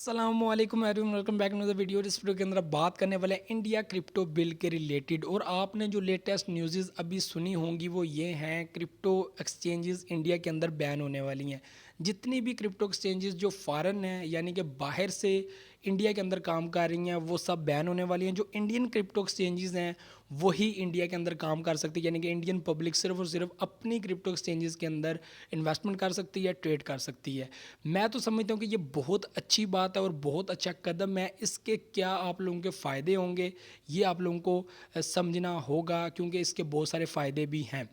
अस्सलामुअलैकुम everyone, welcome back to the video. इस video के अंदर आप बात करने वाले हैं इंडिया क्रिप्टो बिल के रिलेटेड। और आपने जो लेटेस्ट न्यूज़ अभी सुनी होंगी वो ये हैं, क्रिप्टो एक्सचेंजेस इंडिया के अंदर बैन होने वाली हैं। जितनी भी क्रिप्टो एक्सचेंजेस जो फॉरेन हैं यानी कि बाहर से इंडिया के अंदर काम कर रही हैं वो सब बैन होने वाली हैं। जो इंडियन क्रिप्टो एक्सचेंजेस हैं वही इंडिया के अंदर काम कर सकती है, यानी कि इंडियन पब्लिक सिर्फ और सिर्फ अपनी क्रिप्टो एक्सचेंजेस के अंदर इन्वेस्टमेंट कर सकती है, ट्रेड कर सकती है। मैं तो समझता हूँ कि ये बहुत अच्छी बात है और बहुत अच्छा कदम है। इसके क्या आप लोगों के फ़ायदे होंगे ये आप लोगों को समझना होगा, क्योंकि इसके बहुत सारे फ़ायदे भी हैं।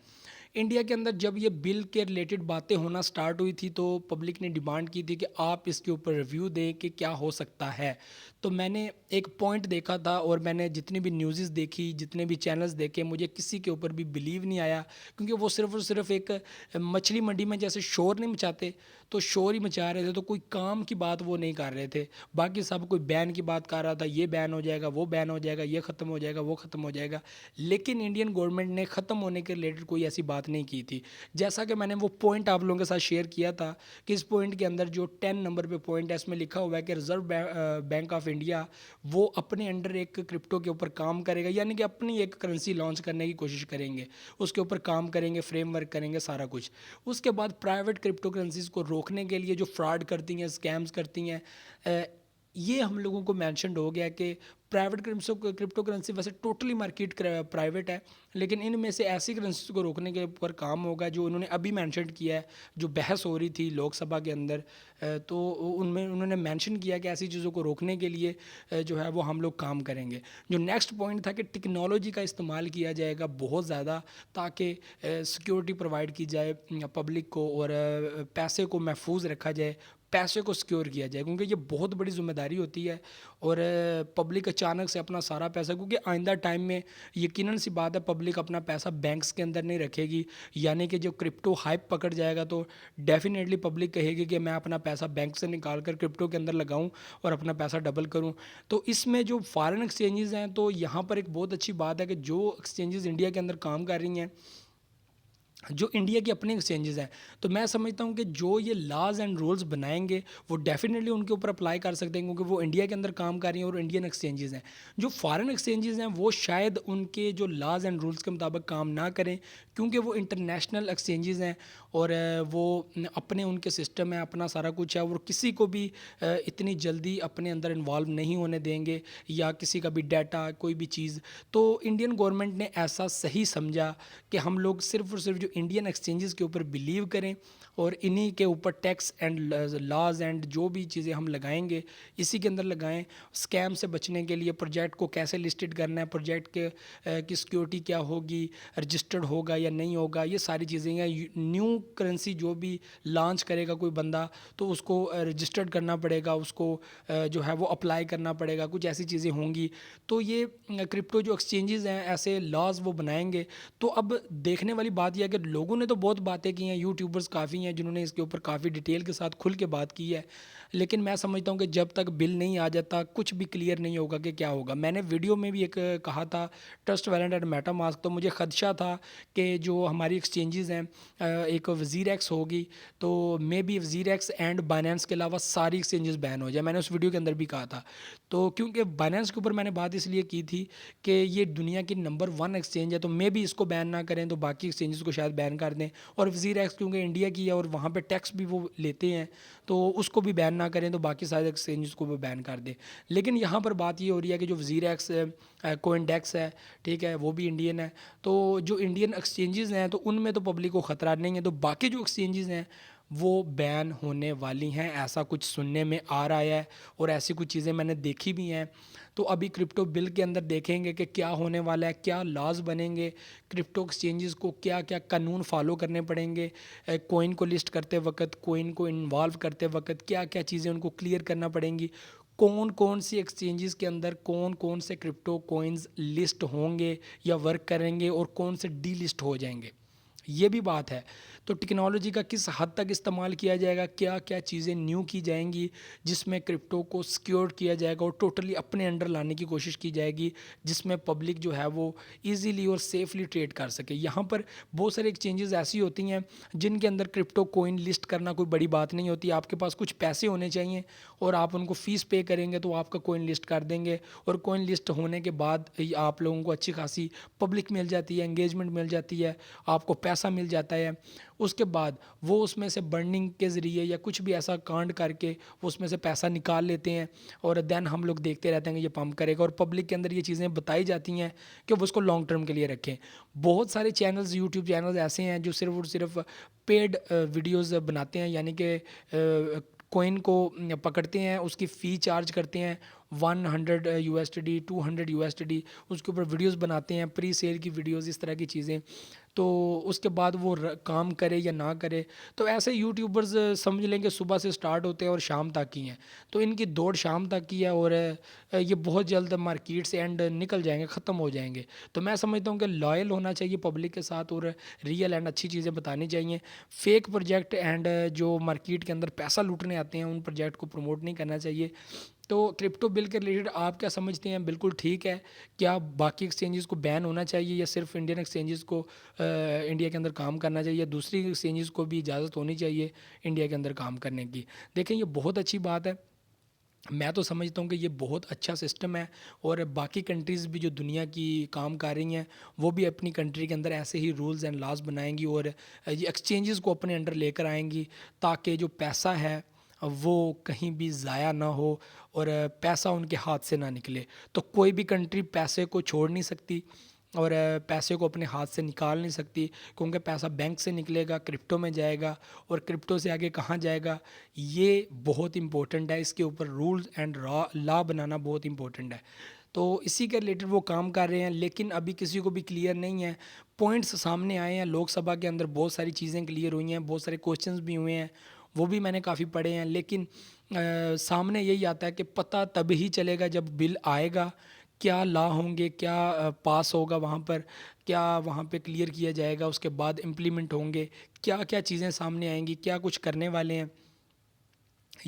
इंडिया के अंदर जब ये बिल के रिलेटेड बातें होना स्टार्ट हुई थी तो पब्लिक ने डिमांड की थी कि आप इसके ऊपर रिव्यू दें कि क्या हो सकता है। तो मैंने एक पॉइंट देखा था और मैंने जितनी भी न्यूज़ देखी, जितने भी चैनल्स देखे, मुझे किसी के ऊपर भी बिलीव नहीं आया, क्योंकि वो सिर्फ और सिर्फ एक मछली मंडी में जैसे शोर नहीं मचाते तो शोर ही मचा रहे थे, तो कोई काम की बात वो नहीं कर रहे थे। बाकी सब कोई बैन की बात कर रहा था, ये बैन हो जाएगा, वो बैन हो जाएगा, ये ख़त्म हो जाएगा, वो ख़त्म हो जाएगा। लेकिन इंडियन गवर्नमेंट ने ख़त्म होने के रिलेटेड कोई ऐसी बात नहीं की थी। जैसा कि मैंने वो पॉइंट आप लोगों के साथ शेयर किया था कि इस पॉइंट के अंदर जो 10 नंबर पे पॉइंट है इसमें लिखा हुआ है कि रिजर्व बैंक ऑफ इंडिया वो अपने अंडर एक क्रिप्टो के ऊपर काम करेगा, यानी कि अपनी एक करेंसी लॉन्च करने की कोशिश करेंगे, उसके ऊपर काम करेंगे, फ्रेमवर्क करेंगे, सारा कुछ। उसके बाद प्राइवेट क्रिप्टो करेंसीज को रोकने के लिए जो फ्रॉड करती हैं, स्कैम्स करती हैं, ये हम लोगों को मैंशनड हो गया कि प्राइवेट क्रिप्टो करेंसी वैसे टोटली मार्केट प्राइवेट है, लेकिन इनमें से ऐसी करेंसी को रोकने के ऊपर काम होगा जो उन्होंने अभी मेंशन किया है। जो बहस हो रही थी लोकसभा के अंदर, तो उनमें उन्होंने मेंशन किया कि ऐसी चीज़ों को रोकने के लिए जो है वो हम लोग काम करेंगे। जो नेक्स्ट पॉइंट था कि टेक्नोलॉजी का इस्तेमाल किया जाएगा बहुत ज़्यादा, ताकि सिक्योरिटी प्रोवाइड की जाए पब्लिक को, और पैसे को महफूज रखा जाए, पैसे को सिक्योर किया जाए, क्योंकि ये बहुत बड़ी ज़िम्मेदारी होती है। और पब्लिक अचानक से अपना सारा पैसा, क्योंकि आइंदा टाइम में यकीनन सी बात है पब्लिक अपना पैसा बैंक्स के अंदर नहीं रखेगी, यानी कि जो क्रिप्टो हाइप पकड़ जाएगा तो डेफिनेटली पब्लिक कहेगी कि मैं अपना पैसा बैंक से निकाल कर क्रिप्टो के अंदर लगाऊं और अपना पैसा डबल करूं। तो इसमें जो फॉरेन एक्सचेंजेस हैं, तो यहाँ पर एक बहुत अच्छी बात है कि जो एक्सचेंजेस इंडिया के अंदर काम कर रही हैं, जो इंडिया की अपनी एक्सचेंजेस हैं, तो मैं समझता हूँ कि जो ये लॉज एंड रूल्स बनाएंगे वो डेफिनेटली उनके ऊपर अप्लाई कर सकते हैं, क्योंकि वो इंडिया के अंदर काम कर रही हैं और इंडियन एक्सचेंजेस हैं। जो फॉरेन एक्सचेंजेस हैं वो शायद उनके जो लॉज एंड रूल्स के मुताबिक काम ना करें, क्योंकि वो इंटरनेशनल एक्सचेंजेस हैं और वो अपने उनके सिस्टम है, अपना सारा कुछ है, और किसी को भी इतनी जल्दी अपने अंदर इन्वॉल्व नहीं होने देंगे, या किसी का भी डाटा कोई भी चीज़। तो इंडियन गवर्नमेंट ने ऐसा सही समझा कि हम लोग सिर्फ और सिर्फ जो इंडियन एक्सचेंजेस के ऊपर बिलीव करें और इन्हीं के ऊपर टैक्स एंड लॉज एंड जो भी चीज़ें हम लगाएंगे इसी के अंदर लगाएं। स्कैम से बचने के लिए प्रोजेक्ट को कैसे लिस्टेड करना है, प्रोजेक्ट के की सिक्योरिटी क्या होगी, रजिस्टर्ड होगा या नहीं होगा, ये सारी चीज़ें हैं। न्यू करेंसी जो भी लॉन्च करेगा कोई बंदा तो उसको रजिस्टर्ड करना पड़ेगा, उसको जो है वो अप्लाई करना पड़ेगा, कुछ ऐसी चीज़ें होंगी। तो ये क्रिप्टो जो एक्सचेंजेस हैं ऐसे लॉज वो बनाएंगे। तो अब देखने वाली बात यह है कि लोगों ने तो बहुत बातें की हैं, यूट्यूबर्स काफ़ी हैं जिन्होंने इसके ऊपर काफ़ी डिटेल के साथ खुल के बात की है, लेकिन मैं समझता हूँ कि जब तक बिल नहीं आ जाता कुछ भी क्लियर नहीं होगा कि क्या होगा। मैंने वीडियो में भी एक कहा था ट्रस्ट वैलेट एंड मेटामास्क, तो मुझे खदशा था कि जो हमारी एक्सचेंजेस हैं, एक वज़ीर एक्स होगी तो मे बी वज़ीर एक्स एंड बाइनेंस के अलावा सारी एक्सचेंजेस बैन हो जाए। मैंने उस वीडियो के अंदर भी कहा था। तो क्योंकि बाइनेंस के ऊपर मैंने बात इसलिए की थी कि ये दुनिया की नंबर 1 एक्सचेंज है, तो मे बी इसको बैन ना करें तो बाकी एक्सचेंजेस को शायद बैन कर दें। और वज़ीर एक्स क्योंकि इंडिया की है और वहाँ पे टैक्स भी वो लेते हैं, तो उसको भी बैन ना करें तो बाकी सारे एक्सचेंजेस को भी बैन कर दें। लेकिन यहाँ पर बात ये हो रही है कि जो वज़ीर एक्स कोइंडेक्स है, ठीक है, वो भी इंडियन है। तो जो इंडियन एक्सचेंजेस हैं तो उनमें तो पब्लिक को ख़तरा नहीं है, तो बाकी जो एक्सचेंजेस हैं वो बैन होने वाली हैं, ऐसा कुछ सुनने में आ रहा है और ऐसी कुछ चीज़ें मैंने देखी भी हैं। तो अभी क्रिप्टो बिल के अंदर देखेंगे कि क्या होने वाला है, क्या लॉज बनेंगे, क्रिप्टो एक्सचेंजेस को क्या क्या कानून फॉलो करने पड़ेंगे, कोइन को लिस्ट करते वक्त, कोइन को इन्वॉल्व करते वक्त क्या क्या चीज़ें उनको क्लियर करना पड़ेंगी, कौन कौन सी एक्सचेंजेस के अंदर कौन कौन से क्रिप्टो कोइंस लिस्ट होंगे या वर्क करेंगे और कौन से डी लिस्ट हो जाएंगे। ये भी बात है। तो टेक्नोलॉजी का किस हद तक इस्तेमाल किया जाएगा, क्या-क्या चीज़ें न्यू की जाएँगी, जिसमें क्रिप्टो को सिक्योर किया जाएगा और टोटली अपने अंडर लाने की कोशिश की जाएगी, जिसमें पब्लिक जो है वो ईज़िली और सेफ़ली ट्रेड कर सके। यहाँ पर बहुत सारी एक्सचेंजेज़ ऐसी होती हैं, जिनके अंदर क्रिप्टो कॉइन लिस्ट करना कोई बड़ी बात नहीं होती। आपके पास कुछ पैसे होने चाहिए और आप उनको फ़ीस पे करेंगे तो आपका कॉइन लिस्ट कर देंगे, और कॉइन लिस्ट होने के बाद आप लोगों को अच्छी खासी पब्लिक मिल जाती है, एंगेजमेंट मिल जाती है, आपको पैसा मिल जाता है। उसके बाद वो उसमें से बर्निंग के ज़रिए या कुछ भी ऐसा कांड करके वो उसमें से पैसा निकाल लेते हैं, और देन हम लोग देखते रहते हैं कि ये पंप करेगा, और पब्लिक के अंदर ये चीज़ें बताई जाती हैं कि वो उसको लॉन्ग टर्म के लिए रखें। बहुत सारे चैनल्स, यूट्यूब चैनल्स ऐसे हैं जो सिर्फ़ और सिर्फ पेड वीडियोज़ बनाते हैं, यानी कि कॉइन को पकड़ते हैं, उसकी फ़ी चार्ज करते हैं 100 यूएसडी, 200 यूएसडी, उसके ऊपर वीडियोस बनाते हैं, प्री सेल की वीडियोस, इस तरह की चीज़ें। तो उसके बाद वो काम करे या ना करे, तो ऐसे यूट्यूबर्स समझ लें कि सुबह से स्टार्ट होते हैं और शाम तक ही हैं। तो इनकी दौड़ शाम तक की है, और ये बहुत जल्द मार्केट से एंड निकल जाएंगे, ख़त्म हो जाएंगे। तो मैं समझता हूँ कि लॉयल होना चाहिए पब्लिक के साथ, और रियल एंड अच्छी चीज़ें बतानी चाहिए। फेक प्रोजेक्ट एंड जो मार्केट के अंदर पैसा लूटने आते हैं, उन प्रोजेक्ट को प्रमोट नहीं करना चाहिए। तो क्रिप्टो बिल के रिलेटेड आप क्या समझते हैं? बिल्कुल ठीक है। क्या बाकी एक्सचेंजेस को बैन होना चाहिए, या सिर्फ इंडियन एक्सचेंजेस को इंडिया के अंदर काम करना चाहिए, या दूसरी एक्सचेंजेस को भी इजाज़त होनी चाहिए इंडिया के अंदर काम करने की? देखें, ये बहुत अच्छी बात है। मैं तो समझता हूँ कि ये बहुत अच्छा सिस्टम है, और बाकी कंट्रीज़ भी जो दुनिया की काम कर रही हैं, वो भी अपनी कंट्री के अंदर ऐसे ही रूल्स एंड लॉज बनाएंगी, और ये एक्सचेंजेस को अपने अंडर लेकर आएंगी, ताकि जो पैसा है वो कहीं भी ज़ाया ना हो, और पैसा उनके हाथ से ना निकले। तो कोई भी कंट्री पैसे को छोड़ नहीं सकती, और पैसे को अपने हाथ से निकाल नहीं सकती, क्योंकि पैसा बैंक से निकलेगा, क्रिप्टो में जाएगा, और क्रिप्टो से आगे कहाँ जाएगा, ये बहुत इम्पोर्टेंट है। इसके ऊपर रूल्स एंड लॉ बनाना बहुत इम्पोर्टेंट है। तो इसी के रिलेटेड वो काम कर रहे हैं, लेकिन अभी किसी को भी क्लियर नहीं है। पॉइंट्स सामने आए हैं, लोकसभा के अंदर बहुत सारी चीज़ें क्लियर हुई हैं, बहुत सारे क्वेश्चंस भी हुए हैं, वो भी मैंने काफ़ी पढ़े हैं, लेकिन सामने यही आता है कि पता तब ही चलेगा जब बिल आएगा, क्या लॉ होंगे, क्या पास होगा वहाँ पर, क्या वहाँ पे क्लियर किया जाएगा, उसके बाद इम्प्लीमेंट होंगे, क्या-क्या चीज़ें सामने आएँगी, क्या कुछ करने वाले हैं।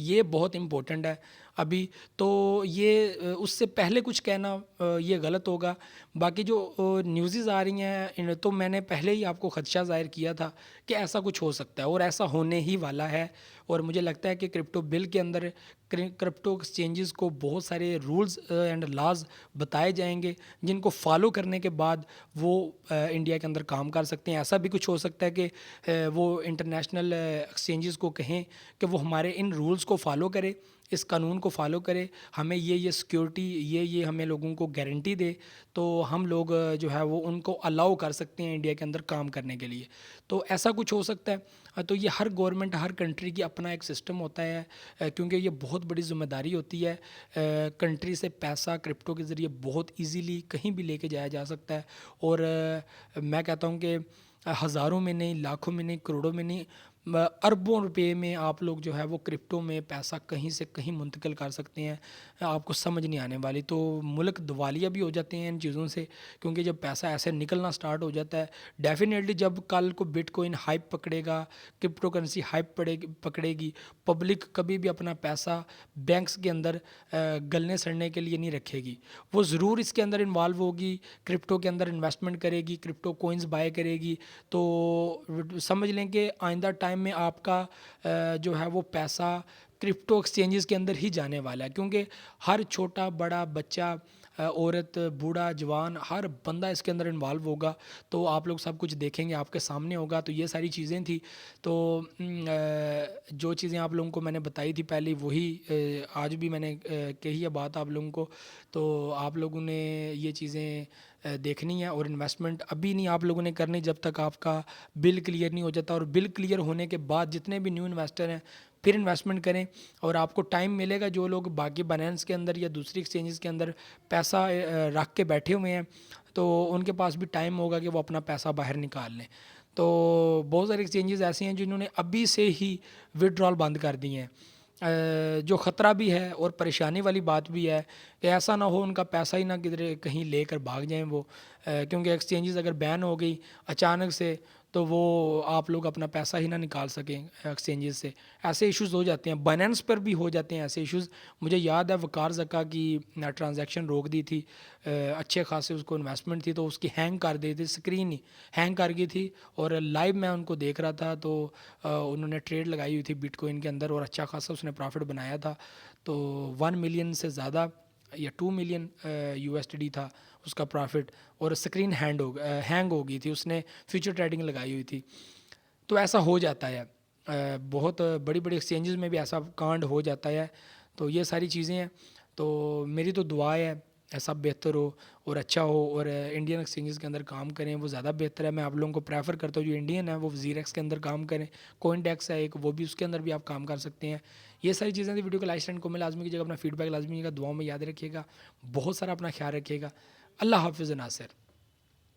ये बहुत इम्पोर्टेंट है अभी। तो ये उससे पहले कुछ कहना ये गलत होगा। बाकी जो न्यूज़ेज़ आ रही हैं, तो मैंने पहले ही आपको खदशा ज़ाहिर किया था कि ऐसा कुछ हो सकता है, और ऐसा होने ही वाला है। और मुझे लगता है कि क्रिप्टो बिल के अंदर क्रिप्टो एक्सचेंजेस को बहुत सारे रूल्स एंड लॉज बताए जाएंगे, जिनको फॉलो करने के बाद वो इंडिया के अंदर काम कर सकते हैं। ऐसा भी कुछ हो सकता है कि वो इंटरनेशनल एक्सचेंजेस को कहें कि वो हमारे इन रूल्स को फॉलो करे, इस कानून को फॉलो करे, हमें ये सिक्योरिटी, ये हमें लोगों को गारंटी दे, तो हम लोग जो है वो उनको अलाउ कर सकते हैं इंडिया के अंदर काम करने के लिए। तो ऐसा कुछ हो सकता है। तो ये हर गवर्नमेंट, हर कंट्री की अपना एक सिस्टम होता है, क्योंकि ये बहुत बड़ी ज़िम्मेदारी होती है। कंट्री से पैसा क्रिप्टो के ज़रिए बहुत इजीली कहीं भी लेके जाया जा सकता है, और मैं कहता हूँ कि हज़ारों में नहीं, लाखों में नहीं, करोड़ों में नहीं, अरबों रुपए में आप लोग जो है वो क्रिप्टो में पैसा कहीं से कहीं मुंतकिल कर सकते हैं, आपको समझ नहीं आने वाली। तो मुल्क दिवालिया भी हो जाते हैं इन चीज़ों से, क्योंकि जब पैसा ऐसे निकलना स्टार्ट हो जाता है, डेफिनेटली जब कल को बिटकॉइन हाइप पकड़ेगा, क्रिप्टो करेंसी हाइप पकड़ेगी, पब्लिक कभी भी अपना पैसा बैंक्स के अंदर गलने सड़ने के लिए नहीं रखेगी। वो ज़रूर इसके अंदर इन्वॉल्व होगी, क्रिप्टो के अंदर इन्वेस्टमेंट करेगी, क्रिप्टो कोइंस बाय करेगी। तो समझ लें कि आइंदा टाइम में आपका जो है वो पैसा क्रिप्टो एक्सचेंजेस के अंदर ही जाने वाला है, क्योंकि हर छोटा बड़ा बच्चा, औरत, बूढ़ा, जवान, हर बंदा इसके अंदर इन्वॉल्व होगा। तो आप लोग सब कुछ देखेंगे, आपके सामने होगा। तो ये सारी चीज़ें थी। तो जो चीज़ें आप लोगों को मैंने बताई थी पहले, वही आज भी मैंने कही है बात आप लोगों को। तो आप लोगों ने ये चीज़ें देखनी है, और इन्वेस्टमेंट अभी नहीं आप लोगों ने करनी जब तक आपका बिल क्लियर नहीं हो जाता, और बिल क्लियर होने के बाद जितने भी न्यू इन्वेस्टर हैं फिर इन्वेस्टमेंट करें, और आपको टाइम मिलेगा। जो लोग बाकी बाइनेंस के अंदर या दूसरी एक्सचेंजेस के अंदर पैसा रख के बैठे हुए हैं, तो उनके पास भी टाइम होगा कि वो अपना पैसा बाहर निकाल लें। तो बहुत सारी एक्सचेंजेस ऐसी हैं जिन्होंने अभी से ही विड्रॉल बंद कर दिए हैं। जो ख़तरा भी है और परेशानी वाली बात भी है कि ऐसा ना हो उनका पैसा ही ना किधर कहीं लेकर भाग जाएं वो, क्योंकि एक्सचेंजेस अगर बैन हो गई अचानक से, तो वो आप लोग अपना पैसा ही ना निकाल सकें एक्सचेंजेस से। ऐसे इश्यूज़ हो जाते हैं, बाइनेंस पर भी हो जाते हैं ऐसे इश्यूज़। मुझे याद है वकार ज़का की ट्रांजैक्शन रोक दी थी, अच्छे खासे उसको इन्वेस्टमेंट थी तो उसकी हैंग कर दी थी, स्क्रीन ही हैंग कर गई थी। और लाइव मैं उनको देख रहा था तो उन्होंने ट्रेड लगाई हुई थी बिटकॉइन के अंदर और अच्छा खासा उसने प्रॉफिट बनाया था। तो 1 मिलियन से ज़्यादा या 2 मिलियन यूएसडी था उसका प्रॉफिट, और स्क्रीन हैंग हो गई थी, उसने फ्यूचर ट्रेडिंग लगाई हुई थी। तो ऐसा हो जाता है, बहुत बड़ी बड़ी एक्सचेंजेस में भी ऐसा कांड हो जाता है। तो ये सारी चीज़ें हैं। तो मेरी तो दुआ है ऐसा बेहतर हो और अच्छा हो, और इंडियन एक्सचेंजेस के अंदर काम करें, वो ज़्यादा बेहतर है। मैं आप लोगों को प्रेफर करता हूँ जो इंडियन है वो जीरेक्स के अंदर काम करें, कोइनडेक्स है एक, वो भी उसके अंदर भी आप काम कर सकते हैं। ये सारी चीज़ें थी। वीडियो को लाइक एंड कमेंट लाजमी कीजिएगा, अपना फीडबैक लाजमी कीजिएगा, दुआओं में याद रखिएगा, बहुत सारा अपना ख्याल रखिएगा। अल्लाह हाफिज़ नासिर।